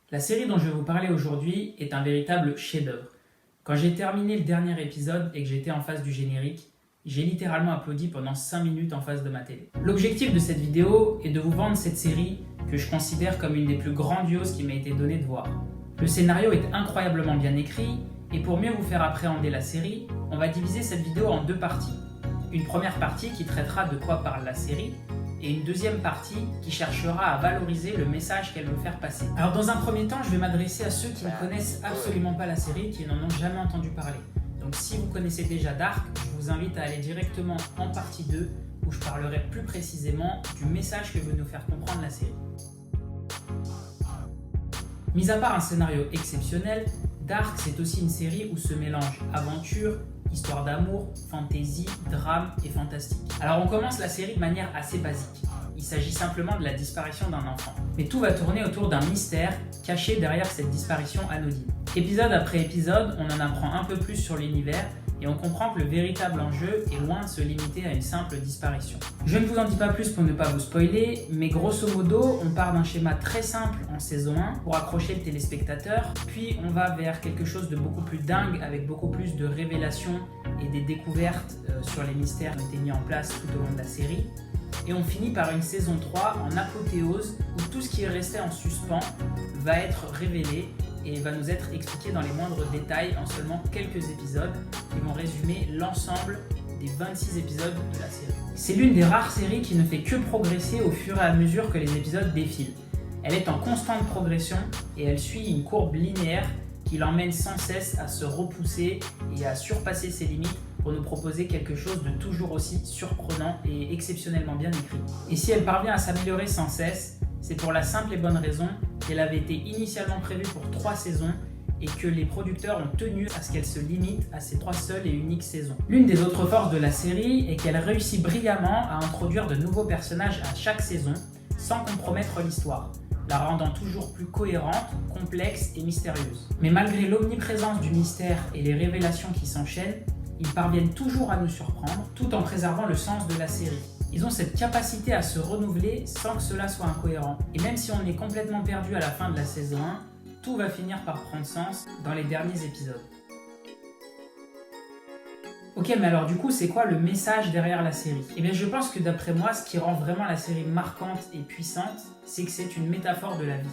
La série dont je vais vous parler aujourd'hui est un véritable chef-d'œuvre. Quand j'ai terminé le dernier épisode et que j'étais en face du générique, j'ai littéralement applaudi pendant 5 minutes en face de ma télé. L'objectif de cette vidéo est de vous vendre cette série que je considère comme une des plus grandioses qui m'a été donnée de voir. Le scénario est incroyablement bien écrit et pour mieux vous faire appréhender la série, on va diviser cette vidéo en 2 parties. Une première partie qui traitera de quoi parle la série et une deuxième partie qui cherchera à valoriser le message qu'elle veut faire passer. Alors dans un premier temps, je vais m'adresser à ceux qui ne connaissent absolument pas la série, qui n'en ont jamais entendu parler. Donc si vous connaissez déjà Dark, je vous invite à aller directement en partie 2 où je parlerai plus précisément du message que veut nous faire comprendre la série. Mis à part un scénario exceptionnel, Dark c'est aussi une série où se mélangent aventure, histoire d'amour, fantasy, drame et fantastique. Alors on commence la série de manière assez basique. Il s'agit simplement de la disparition d'un enfant. Mais tout va tourner autour d'un mystère caché derrière cette disparition anodine. Épisode après épisode, on en apprend un peu plus sur l'univers et on comprend que le véritable enjeu est loin de se limiter à une simple disparition. Je ne vous en dis pas plus pour ne pas vous spoiler, mais grosso modo, on part d'un schéma très simple en saison 1 pour accrocher le téléspectateur, puis on va vers quelque chose de beaucoup plus dingue avec beaucoup plus de révélations et des découvertes sur les mystères qui ont été mis en place tout au long de la série. Et on finit par une saison 3 en apothéose où tout ce qui est resté en suspens va être révélé et va nous être expliqué dans les moindres détails en seulement quelques épisodes qui vont résumer l'ensemble des 26 épisodes de la série. C'est l'une des rares séries qui ne fait que progresser au fur et à mesure que les épisodes défilent. Elle est en constante progression et elle suit une courbe linéaire qui l'emmène sans cesse à se repousser et à surpasser ses limites pour nous proposer quelque chose de toujours aussi surprenant et exceptionnellement bien écrit. Et si elle parvient à s'améliorer sans cesse, c'est pour la simple et bonne raison qu'elle avait été initialement prévue pour 3 saisons et que les producteurs ont tenu à ce qu'elle se limite à ces 3 seules et uniques saisons. L'une des autres forces de la série est qu'elle réussit brillamment à introduire de nouveaux personnages à chaque saison sans compromettre l'histoire, la rendant toujours plus cohérente, complexe et mystérieuse. Mais malgré l'omniprésence du mystère et les révélations qui s'enchaînent, ils parviennent toujours à nous surprendre tout en préservant le sens de la série. Ils ont cette capacité à se renouveler sans que cela soit incohérent. Et même si on est complètement perdu à la fin de la saison 1, tout va finir par prendre sens dans les derniers épisodes. Ok, mais alors du coup, c'est quoi le message derrière la série ? Eh bien, je pense que d'après moi, ce qui rend vraiment la série marquante et puissante, c'est que c'est une métaphore de la vie.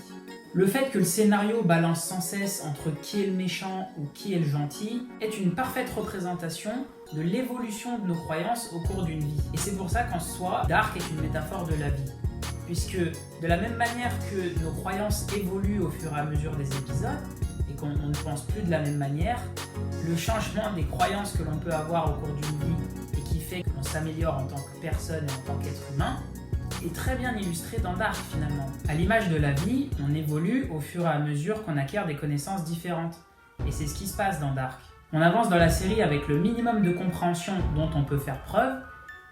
Le fait que le scénario balance sans cesse entre qui est le méchant ou qui est le gentil est une parfaite représentation de l'évolution de nos croyances au cours d'une vie. Et c'est pour ça qu'en soi, Dark est une métaphore de la vie. Puisque de la même manière que nos croyances évoluent au fur et à mesure des épisodes, et qu'on ne pense plus de la même manière, le changement des croyances que l'on peut avoir au cours d'une vie et qui fait qu'on s'améliore en tant que personne et en tant qu'être humain, est très bien illustré dans Dark finalement. À l'image de la vie, on évolue au fur et à mesure qu'on acquiert des connaissances différentes. Et c'est ce qui se passe dans Dark. On avance dans la série avec le minimum de compréhension dont on peut faire preuve,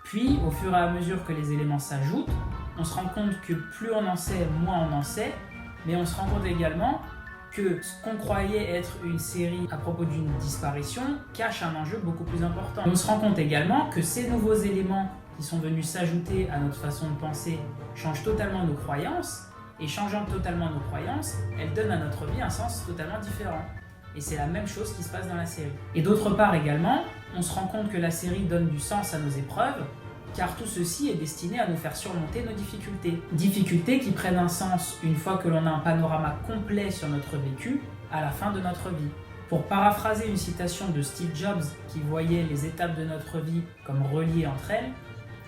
puis au fur et à mesure que les éléments s'ajoutent, on se rend compte que plus on en sait, moins on en sait, mais on se rend compte également que ce qu'on croyait être une série à propos d'une disparition cache un enjeu beaucoup plus important. On se rend compte également que ces nouveaux éléments qui sont venus s'ajouter à notre façon de penser changent totalement nos croyances, et changeant totalement nos croyances, elles donnent à notre vie un sens totalement différent. Et c'est la même chose qui se passe dans la série. Et d'autre part également, on se rend compte que la série donne du sens à nos épreuves, car tout ceci est destiné à nous faire surmonter nos difficultés. Difficultés qui prennent un sens une fois que l'on a un panorama complet sur notre vécu à la fin de notre vie. Pour paraphraser une citation de Steve Jobs qui voyait les étapes de notre vie comme reliées entre elles,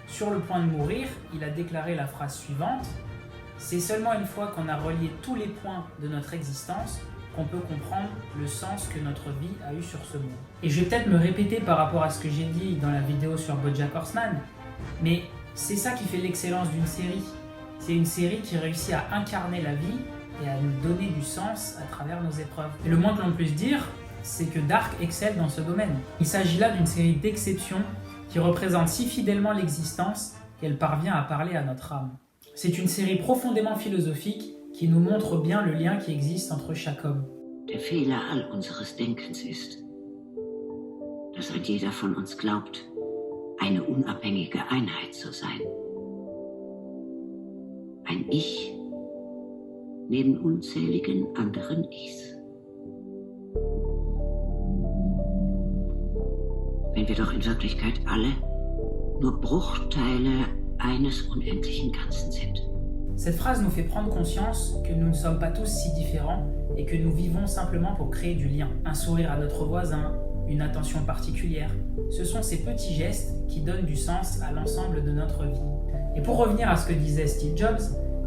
sur le point de mourir, il a déclaré la phrase suivante : « C'est seulement une fois qu'on a relié tous les points de notre existence qu'on peut comprendre le sens que notre vie a eu sur ce monde. » Et je vais peut-être me répéter par rapport à ce que j'ai dit dans la vidéo sur BoJack Horseman, mais c'est ça qui fait l'excellence d'une série. C'est une série qui réussit à incarner la vie et à nous donner du sens à travers nos épreuves. Et le moins que l'on puisse dire, c'est que Dark excelle dans ce domaine. Il s'agit là d'une série d'exception qui représente si fidèlement l'existence qu'elle parvient à parler à notre âme. C'est une série profondément philosophique qui nous montre bien le lien qui existe entre chaque homme. Der Fehler all unseres Denkens ist, dass ein jeder von uns glaubt, eine unabhängige Einheit zu sein. Ein Ich neben unzähligen anderen Ichs. Wenn wir doch in Wirklichkeit alle nur Bruchteile eines unendlichen Ganzen sind. Cette phrase nous fait prendre conscience que nous ne sommes pas tous si différents et que nous vivons simplement pour créer du lien. Un sourire à notre voisin, une attention particulière. Ce sont ces petits gestes qui donnent du sens à l'ensemble de notre vie. Et pour revenir à ce que disait Steve Jobs,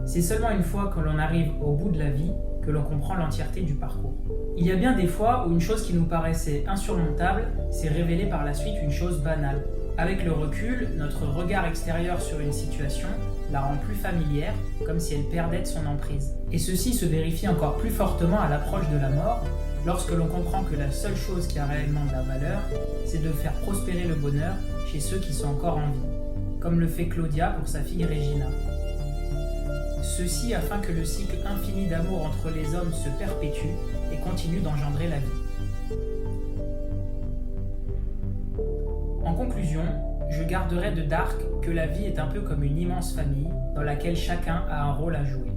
c'est seulement une fois que l'on arrive au bout de la vie que l'on comprend l'entièreté du parcours. Il y a bien des fois où une chose qui nous paraissait insurmontable s'est révélée par la suite une chose banale. Avec le recul, notre regard extérieur sur une situation la rend plus familière, comme si elle perdait de son emprise. Et ceci se vérifie encore plus fortement à l'approche de la mort, lorsque l'on comprend que la seule chose qui a réellement de la valeur, c'est de faire prospérer le bonheur chez ceux qui sont encore en vie, comme le fait Claudia pour sa fille Regina. Ceci afin que le cycle infini d'amour entre les hommes se perpétue et continue d'engendrer la vie. En conclusion, je garderai de Dark que la vie est un peu comme une immense famille dans laquelle chacun a un rôle à jouer.